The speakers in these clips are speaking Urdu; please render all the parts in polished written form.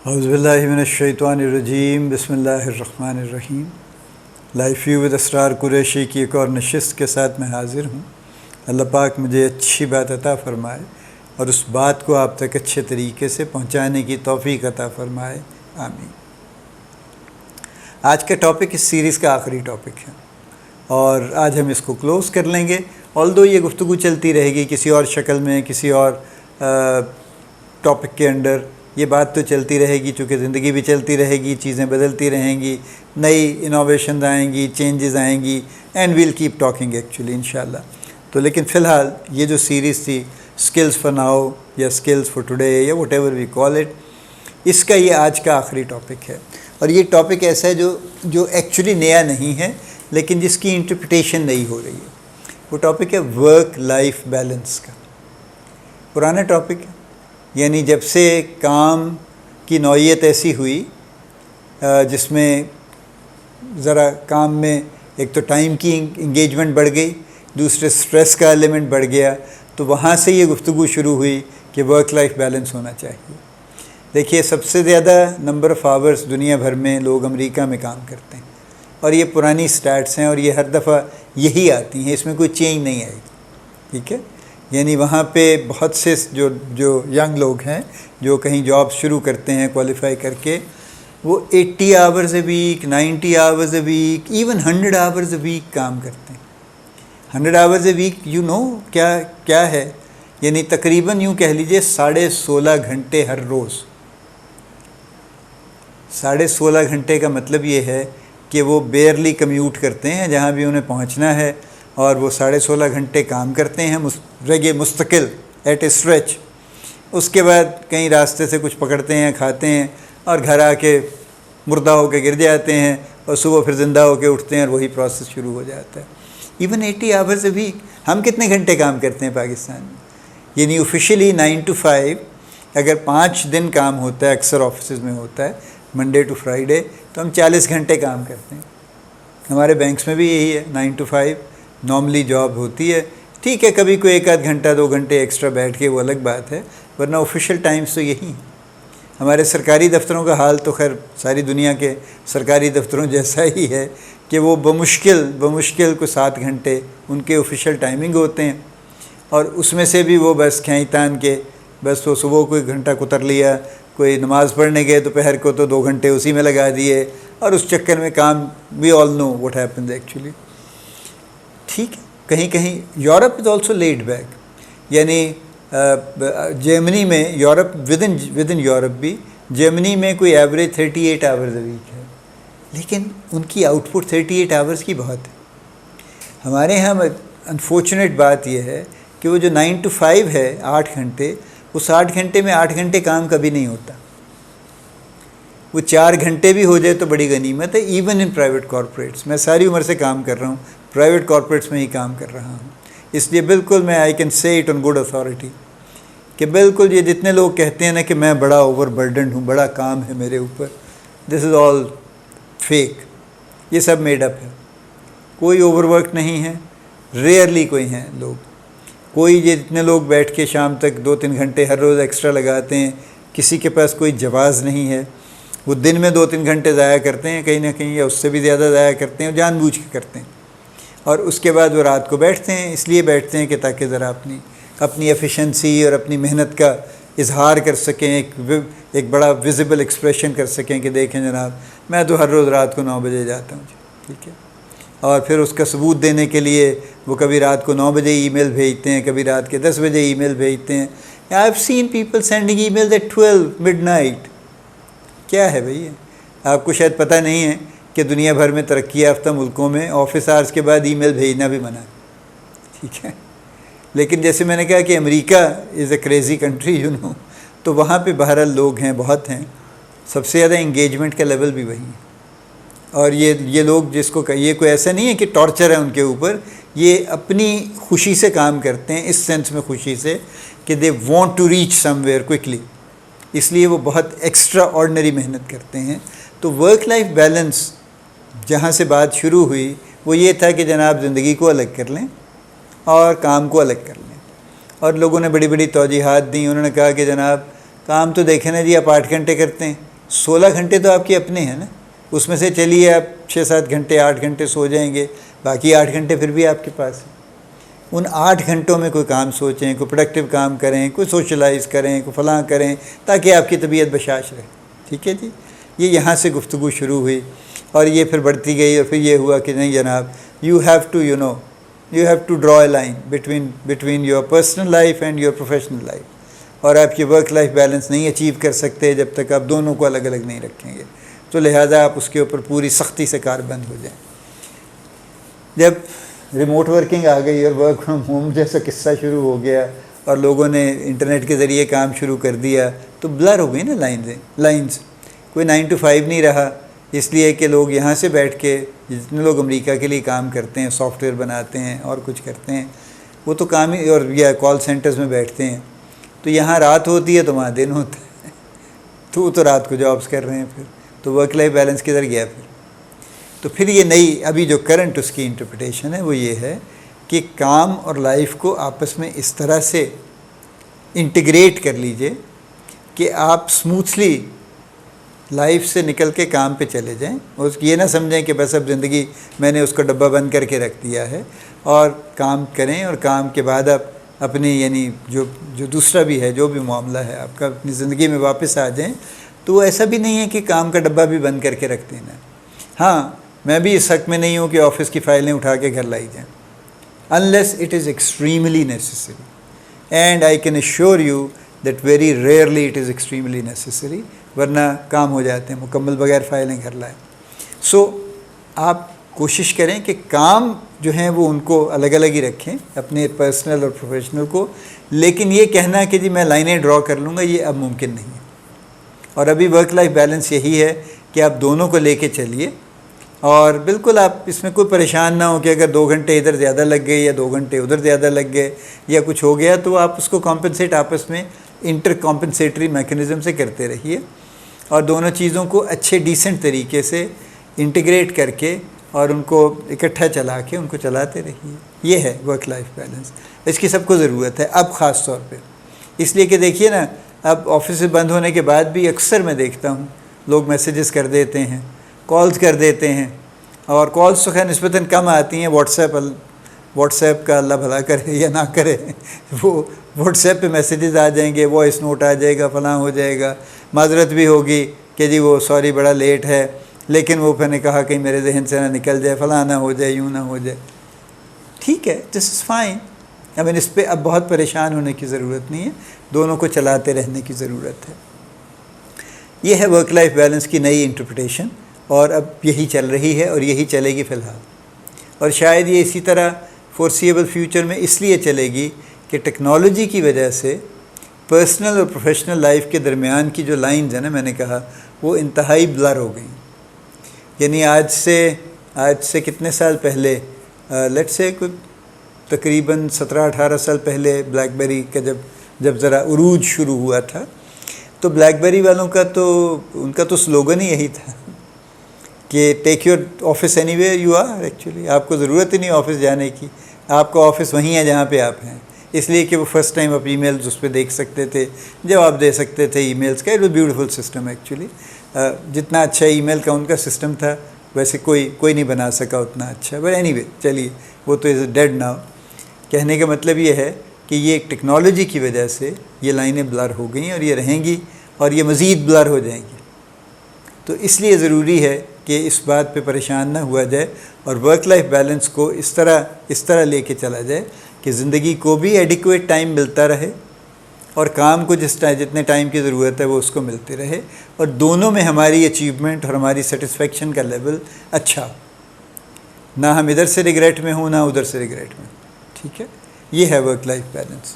اعوذ باللہ من الشیطان الرجیم، بسم اللہ الرحمن الرحیم۔ لائف یو ود اسرار قریشی کی ایک اور نشست کے ساتھ میں حاضر ہوں۔ اللہ پاک مجھے اچھی بات عطا فرمائے اور اس بات کو آپ تک اچھے طریقے سے پہنچانے کی توفیق عطا فرمائے، آمین۔ آج کا ٹاپک اس سیریز کا آخری ٹاپک ہے اور آج ہم اس کو کلوز کر لیں گے۔ آلدو یہ گفتگو چلتی رہے گی کسی اور شکل میں، کسی اور ٹاپک کے انڈر، یہ بات تو چلتی رہے گی، چونکہ زندگی بھی چلتی رہے گی، چیزیں بدلتی رہیں گی، نئی انوویشنز آئیں گی، چینجز آئیں گی، and we'll keep talking actually انشاءاللہ۔ تو لیکن فی الحال یہ جو سیریز تھی اسکلز فار ناؤ یا skills for today whatever we call it, اس کا یہ آج کا آخری ٹاپک ہے۔ اور یہ ٹاپک ایسا ہے جو ایکچولی نیا نہیں ہے لیکن جس کی انٹرپریٹیشن نئی ہو رہی ہے۔ وہ ٹاپک ہے ورک لائف بیلنس کا۔ پرانا ٹاپک ہے، یعنی جب سے کام کی نوعیت ایسی ہوئی جس میں ذرا کام میں ایک تو ٹائم کی انگیجمنٹ بڑھ گئی، دوسرے سٹریس کا ایلیمنٹ بڑھ گیا، تو وہاں سے یہ گفتگو شروع ہوئی کہ ورک لائف بیلنس ہونا چاہیے۔ دیکھیے، سب سے زیادہ نمبر آف آورس دنیا بھر میں لوگ امریکہ میں کام کرتے ہیں، اور یہ پرانی سٹیٹس ہیں اور یہ ہر دفعہ یہی آتی ہیں، اس میں کوئی چینج نہیں آئی، ٹھیک ہے۔ یعنی وہاں پہ بہت سے جو ینگ لوگ ہیں جو کہیں جاب شروع کرتے ہیں کوالیفائی کر کے، وہ 80 hours a week, 90 hours a week, even 100 hours a week کام کرتے ہیں۔ 100 آورز اے ویک کیا ہے، یعنی تقریباً یوں کہہ لیجئے 16.5 گھنٹے ہر روز۔ 16.5 گھنٹے کا مطلب یہ ہے کہ وہ بیئرلی کمیوٹ کرتے ہیں جہاں بھی انہیں پہنچنا ہے، اور وہ 16.5 گھنٹے کام کرتے ہیں مستقل ایٹ اے اسٹریچ۔ اس کے بعد کہیں راستے سے کچھ پکڑتے ہیں، کھاتے ہیں، اور گھر آ کے مردہ ہو کے گر جاتے ہیں، اور صبح پھر زندہ ہو کے اٹھتے ہیں، اور وہی پروسیس شروع ہو جاتا ہے۔ ایون 80 آورز اے ویک، ہم کتنے گھنٹے کام کرتے ہیں پاکستان میں؟ یعنی آفیشیلی 9 to 5، اگر 5 دن کام ہوتا ہے، اکثر آفیسز میں ہوتا ہے منڈے ٹو فرائیڈے، تو ہم 40 گھنٹے کام کرتے ہیں۔ ہمارے بینکس میں بھی یہی ہے، 9 to 5 نارملی جاب ہوتی ہے۔ ٹھیک ہے، کبھی کوئی 1 آدھ گھنٹہ 2 گھنٹے ایکسٹرا بیٹھ کے وہ الگ بات ہے، ورنہ آفیشیل ٹائمز تو یہی ہیں۔ ہمارے سرکاری دفتروں کا حال تو خیر ساری دنیا کے سرکاری دفتروں جیسا ہی ہے کہ وہ بمشکل کو 7 گھنٹے ان کے آفیشیل ٹائمنگ ہوتے ہیں، اور اس میں سے بھی وہ بس کھینچ تان کے بس وہ صبح کو 1 گھنٹہ کتر لیا، کوئی نماز پڑھنے گئے دوپہر کو تو 2 گھنٹے اسی میں لگا دیے، اور اس چکر میں کام وی آل نو واٹ ہیپنز ایکچولی، ٹھیک ہے۔ کہیں Europe is also lead back, یعنی جرمنی میں ود ان یورپ بھی جرمنی میں کوئی ایوریج 38 آورز اے ویک ہے، لیکن ان کی آؤٹ پٹ 38 آورز کی بہت ہے۔ ہمارے یہاں انفارچونیٹ بات یہ ہے کہ وہ جو 9 to 5 ہے، 8 گھنٹے، اس 8 گھنٹے میں 8 گھنٹے کام کبھی نہیں ہوتا۔ وہ 4 گھنٹے بھی ہو جائے تو بڑی غنیمت ہے، ایون ان پرائیویٹ کارپوریٹس۔ میں ساری عمر سے کام کر رہا ہوں، پرائیویٹ کارپوریٹس میں ہی کام کر رہا ہوں، اس لیے بالکل میں I can say it on good authority کہ بالکل یہ جتنے لوگ کہتے ہیں نا کہ میں بڑا اوور برڈنڈ ہوں، بڑا کام ہے میرے اوپر، دس از آل فیک، یہ سب میڈ اپ ہے۔ کوئی اوور ورک نہیں ہے، ریئرلی کوئی ہیں لوگ، کوئی یہ جتنے لوگ بیٹھ کے شام تک 2-3 گھنٹے ہر روز ایکسٹرا لگاتے ہیں، کسی کے پاس کوئی جواز نہیں ہے، وہ دن میں 2-3 گھنٹے ضائع کرتے ہیں کہیں نہ کہیں، یا اس سے بھی زیادہ ضائع کرتے ہیں، جان بوجھ کے کرتے ہیں، اور اس کے بعد وہ رات کو بیٹھتے ہیں، اس لیے بیٹھتے ہیں کہ تاکہ ذرا اپنی ایفیشنسی اور اپنی محنت کا اظہار کر سکیں، ایک بڑا ویزیبل ایکسپریشن کر سکیں کہ دیکھیں جناب میں تو ہر روز رات کو 9 بجے جاتا ہوں، ٹھیک ہے۔ اور پھر اس کا ثبوت دینے کے لیے وہ کبھی رات کو 9 بجے ای میل بھیجتے ہیں، کبھی رات کے 10 بجے ای میل بھیجتے ہیں۔ I have seen people sending email at 12 midnight۔ کیا ہے بھئی؟ آپ کو شاید پتہ نہیں ہے کہ دنیا بھر میں ترقی یافتہ ملکوں میں آفس آورس کے بعد ای میل بھیجنا بھی منع ہے، ٹھیک ہے۔ لیکن جیسے میں نے کہا کہ امریکہ از اے کریزی کنٹری تو وہاں پہ بہرحال لوگ ہیں، بہت ہیں، سب سے زیادہ انگیجمنٹ کا لیول بھی وہی ہے۔ اور یہ لوگ جس کو یہ کوئی ایسا نہیں ہے کہ ٹارچر ہے ان کے اوپر، یہ اپنی خوشی سے کام کرتے ہیں، اس سینس میں خوشی سے کہ they want to reach somewhere quickly, اس لیے وہ بہت ایکسٹرا آرڈنری محنت کرتے ہیں۔ تو ورک لائف بیلنس جہاں سے بات شروع ہوئی وہ یہ تھا کہ جناب زندگی کو الگ کر لیں اور کام کو الگ کر لیں، اور لوگوں نے بڑی بڑی توجیحات دیں۔ انہوں نے کہا کہ جناب کام تو دیکھیں نا جی، آپ 8 گھنٹے کرتے ہیں، 16 گھنٹے تو آپ کے اپنے ہیں نا، اس میں سے چلیے آپ 6-7 گھنٹے 8 گھنٹے سو جائیں گے، باقی 8 گھنٹے پھر بھی آپ کے پاس ہیں۔ ان 8 گھنٹوں میں کوئی کام سوچیں، کوئی پروڈکٹیو کام کریں، کوئی سوشلائز کریں، کوئی فلاں کریں، تاکہ آپ کی طبیعت بشاش رہے۔ ٹھیک ہے جی، یہ یہاں سے گفتگو شروع ہوئی اور یہ پھر بڑھتی گئی، اور پھر یہ ہوا کہ نہیں جناب، you have to draw a line between your personal life and your professional life, اور آپ کی ورک لائف بیلنس نہیں اچیو کر سکتے جب تک آپ دونوں کو الگ الگ نہیں رکھیں گے، تو لہٰذا آپ اس کے اوپر پوری سختی سے کاربند ہو جائیں۔ جب ریموٹ ورکنگ آ گئی اور ورک فرام ہوم جیسا قصہ شروع ہو گیا اور لوگوں نے انٹرنیٹ کے ذریعے کام شروع کر دیا، تو بلر ہو گئی نا لائنز، کوئی 9 to 5 نہیں رہا، اس لیے کہ لوگ یہاں سے بیٹھ کے، جتنے لوگ امریکہ کے لیے کام کرتے ہیں، سافٹ ویئر بناتے ہیں اور کچھ کرتے ہیں، وہ تو کام ہی، اور یا کال سینٹرز میں بیٹھتے ہیں، تو یہاں رات ہوتی ہے تو وہاں دن ہوتا ہے، تو وہ تو رات کو جابس کر رہے ہیں، پھر تو ورک لائف بیلنس کدھر گیا تو پھر یہ نئی ابھی جو کرنٹ اس کی انٹرپریٹیشن ہے وہ یہ ہے کہ کام اور لائف کو آپس میں اس طرح سے انٹیگریٹ کر لیجئے کہ آپ سموتھلی لائف سے نکل کے کام پہ چلے جائیں، اور یہ نہ سمجھیں کہ بس اب زندگی میں نے اس کو ڈبہ بند کر کے رکھ دیا ہے، اور کام کریں، اور کام کے بعد آپ اپنی یعنی جو دوسرا بھی ہے، جو بھی معاملہ ہے آپ کا، اپنی زندگی میں واپس آ جائیں۔ تو وہ ایسا بھی نہیں ہے کہ کام کا ڈبہ بھی بند کر کے رکھ دینا۔ ہاں، میں بھی اس حق میں نہیں ہوں کہ آفس کی فائلیں اٹھا کے گھر لائی جائیں، unless it is extremely necessary, and I can assure you that very rarely it is extremely necessary، ورنہ کام ہو جاتے ہیں مکمل بغیر فائلیں گھر لائیں۔ سو آپ کوشش کریں کہ کام جو ہیں وہ ان کو الگ الگ ہی رکھیں، اپنے پرسنل اور پروفیشنل کو، لیکن یہ کہنا کہ جی میں لائنیں ڈرا کر لوں گا، یہ اب ممکن نہیں ہے۔ اور ابھی ورک لائف بیلنس یہی ہے کہ آپ دونوں کو لے کے چلیے، اور بالکل آپ اس میں کوئی پریشان نہ ہو کہ اگر 2 گھنٹے ادھر زیادہ لگ گئے یا 2 گھنٹے ادھر زیادہ لگ گئے یا کچھ ہو گیا، تو آپ اس کو کمپنسیٹ آپس میں انٹر کمپنسیٹری میکنزم سے کرتے رہیے، اور دونوں چیزوں کو اچھے ڈیسنٹ طریقے سے انٹیگریٹ کر کے اور ان کو اکٹھا چلا کے ان کو چلاتے رہیے۔ یہ ہے ورک لائف بیلنس، اس کی سب کو ضرورت ہے اب خاص طور پہ، اس لیے کہ دیکھیے نا، اب آفس سے بند ہونے کے بعد بھی اکثر میں دیکھتا ہوں لوگ میسیجز کر دیتے ہیں، کالز کر دیتے ہیں، اور کالز تو خیر نسبتاً کم آتی ہیں، واٹس ایپ کا اللہ بھلا کرے یا نہ کرے، وہ واٹس ایپ پہ میسیجز آ جائیں گے، وائس نوٹ آ جائے گا، فلاں ہو جائے گا، معذرت بھی ہوگی کہ جی وہ سوری بڑا لیٹ ہے، لیکن وہ پھر نے کہا کہ میرے ذہن سے نہ نکل جائے، فلاں نہ ہو جائے، یوں نہ ہو جائے۔ ٹھیک ہے، دس از فائن، اس پہ اب بہت پریشان ہونے کی ضرورت نہیں ہے، دونوں کو چلاتے رہنے کی ضرورت ہے۔ یہ ہے ورک لائف بیلنس کی نئی انٹرپریٹیشن، اور اب یہی چل رہی ہے اور یہی چلے گی فی الحال، اور شاید یہ اسی طرح فورسیبل فیوچر میں اس لیے چلے گی کہ ٹیکنالوجی کی وجہ سے پرسنل اور پروفیشنل لائف کے درمیان کی جو لائنز ہیں نا، میں نے کہا وہ انتہائی بلر ہو گئیں۔ یعنی آج سے کتنے سال پہلے، لیٹ سے کوئی تقریباً 17-18 سال پہلے بلیک بیری کا جب ذرا عروج شروع ہوا تھا، تو بلیک بیری والوں کا تو ان کا تو سلوگن ہی یہی تھا کہ take your office anywhere you are, actually آپ کو ضرورت ہی نہیں آفس جانے کی، آپ کا آفس وہیں ہے جہاں پہ آپ ہیں، اس لیے کہ وہ فرسٹ ٹائم آپ ای میلز اس پہ دیکھ سکتے تھے، جواب دے سکتے تھے ای میلز کا۔ It was beautiful system actually, جتنا اچھا ای میل کا ان کا سسٹم تھا ویسے کوئی نہیں بنا سکا اتنا اچھا، بٹ اینی وے چلیے وہ تو از ڈیڈ ناؤ۔ کہنے کا مطلب یہ ہے کہ یہ ایک ٹیکنالوجی کی وجہ سے یہ لائنیں بلر ہو گئیں، اور یہ رہیں گی اور یہ مزید بلر ہو جائیں گی، تو اس لیے ضروری ہے کہ اس بات پہ پریشان نہ ہوا جائے، اور ورک لائف بیلنس کو اس طرح لے کے چلا جائے کہ زندگی کو بھی ایڈیکویٹ ٹائم ملتا رہے، اور کام کو جتنے ٹائم کی ضرورت ہے وہ اس کو ملتے رہے، اور دونوں میں ہماری اچیومنٹ اور ہماری سیٹسفیکشن کا لیول اچھا ہو، نہ ہم ادھر سے ریگریٹ میں ہوں نہ ادھر سے ریگریٹ میں۔ ٹھیک ہے، یہ ہے ورک لائف بیلنس۔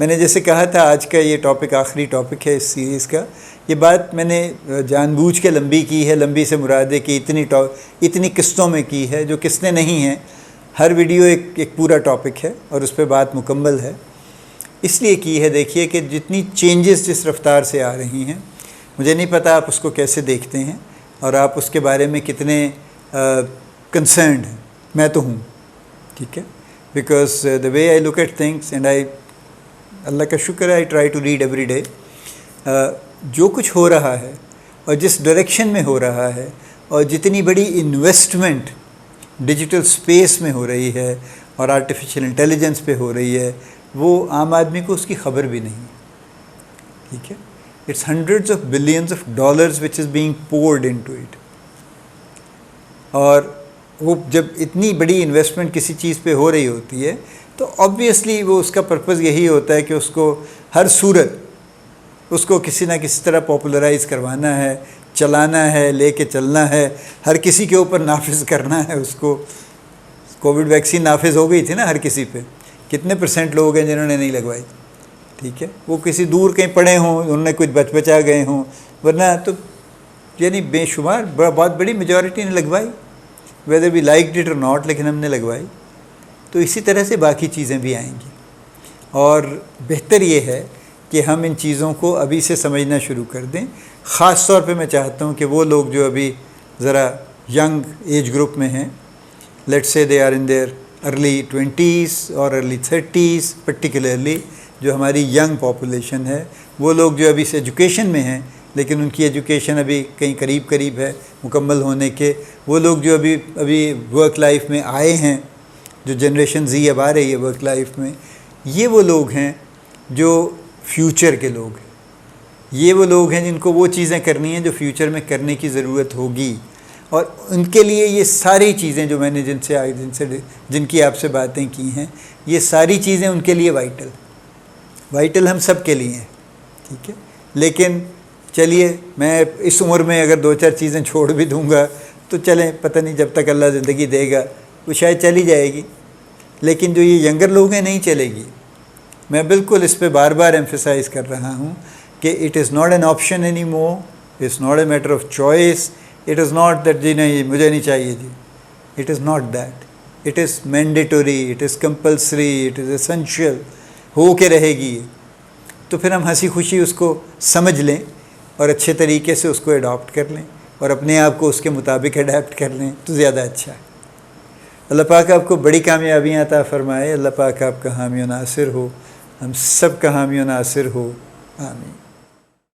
میں نے جیسے کہا تھا آج کا یہ ٹاپک آخری ٹاپک ہے اس سیریز کا، یہ بات میں نے جان بوجھ کے لمبی کی ہے، لمبی سے مراد ہے کہ اتنی قسطوں میں کی ہے، جو قسطیں نہیں ہیں، ہر ویڈیو ایک پورا ٹاپک ہے اور اس پہ بات مکمل ہے، اس لیے کی ہے۔ دیکھیے کہ جتنی چینجز جس رفتار سے آ رہی ہیں، مجھے نہیں پتہ آپ اس کو کیسے دیکھتے ہیں اور آپ اس کے بارے میں کتنے کنسرنڈ ہیں، میں تو ہوں، ٹھیک ہے، because the way I look at things and اللہ کا شکر ہے، I try to read every day. جو کچھ ہو رہا ہے اور جس ڈائریکشن میں ہو رہا ہے اور جتنی بڑی انویسٹمنٹ ڈیجیٹل سپیس میں ہو رہی ہے اور آرٹیفیشیل انٹیلیجنس پہ ہو رہی ہے، وہ عام آدمی کو اس کی خبر بھی نہیں، ٹھیک ہے. It's hundreds of billions of dollars which is being poured into it. اور وہ جب اتنی بڑی انویسٹمنٹ کسی چیز پہ ہو رہی ہوتی ہے تو آبویسلی وہ اس کا پرپز یہی ہوتا ہے کہ اس کو ہر صورت اس کو کسی نہ کسی طرح پاپولرائز کروانا ہے، چلانا ہے، لے کے چلنا ہے، ہر کسی کے اوپر نافذ کرنا ہے اس کو. کووڈ ویکسین نافذ ہو گئی تھی نا ہر کسی پہ، کتنے % لوگ ہیں جنہوں نے نہیں لگوائی، ٹھیک ہے. وہ کسی دور کہیں پڑے ہوں، انہوں نے کچھ بچا گئے ہوں، ورنہ تو یعنی بے شمار بہت بڑی میجورٹی نے لگوائی، ویدر وی لائکڈ اٹ اور ناٹ، لیکن ہم نے لگوائی. تو اسی طرح سے باقی چیزیں بھی آئیں گی. اور بہتر یہ ہے کہ ہم ان چیزوں کو ابھی سے سمجھنا شروع کر دیں. خاص طور پہ میں چاہتا ہوں کہ وہ لوگ جو ابھی ذرا ینگ ایج گروپ میں ہیں، let's say they are in their early 20s اور ارلی 30s پرٹیکولرلی، جو ہماری ینگ پاپولیشن ہے، وہ لوگ جو ابھی سے ایجوکیشن میں ہیں لیکن ان کی ایجوکیشن ابھی کہیں قریب ہے مکمل ہونے کے، وہ لوگ جو ابھی ورک لائف میں آئے ہیں، جو جنریشن زی اب آ رہی ہے ورک لائف میں، یہ وہ لوگ ہیں جو فیوچر کے لوگ ہیں. یہ وہ لوگ ہیں جن کو وہ چیزیں کرنی ہیں جو فیوچر میں کرنے کی ضرورت ہوگی. اور ان کے لیے یہ ساری چیزیں جو میں نے جن کی آپ سے باتیں کی ہیں، یہ ساری چیزیں ان کے لیے وائٹل ہم سب کے لیے ہیں، ٹھیک ہے. لیکن چلیے میں اس عمر میں اگر 2-4 چیزیں چھوڑ بھی دوں گا تو چلیں، پتہ نہیں جب تک اللہ زندگی دے گا وہ شاید چلی جائے گی. لیکن جو یہ ینگر لوگ ہیں نہیں چلے گی. میں بالکل اس پہ بار بار ایمفیسائز کر رہا ہوں کہ it is not an option anymore, it's not a matter of choice, it is not that جی نہیں مجھے نہیں چاہیے جی، it is not that, it is mandatory, it is compulsory, it is essential, ہو کے رہے گی. تو پھر ہم ہنسی خوشی اس کو سمجھ لیں اور اچھے طریقے سے اس کو اڈاپٹ کر لیں اور اپنے آپ کو اس کے مطابق اڈیپٹ کر لیں تو زیادہ اچھا ہے. اللہ پاک آپ کو بڑی کامیابیاں عطا فرمائے. اللہ پاک آپ کا حامی و ناصر ہو، ہم سب کا حامی و ناصر ہو. آمین.